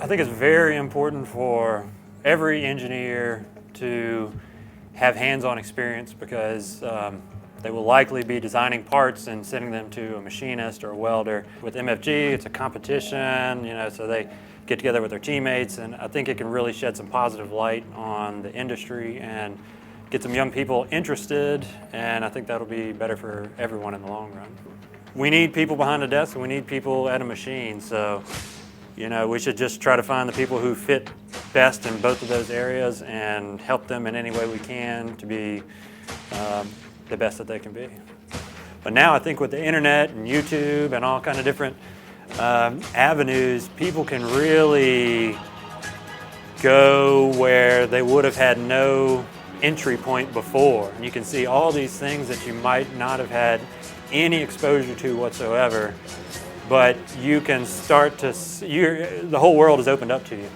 I think it's very important for every engineer to have hands-on experience because they will likely be designing parts and sending them to a machinist or a welder. With MFG, it's a competition, so they get together with their teammates, and I think it can really shed some positive light on the industry and get some young people interested, and I think that'll be better for everyone in the long run. We need people behind the desk and we need people at a machine, so we should just try to find the people who fit best in both of those areas and help them in any way we can to be the best that they can be. But now I think with the internet and YouTube and all kind of different avenues, people can really go where they would have had no entry point before. And you can see all these things that you might not have had any exposure to whatsoever, but you can start to, the whole world is opened up to you.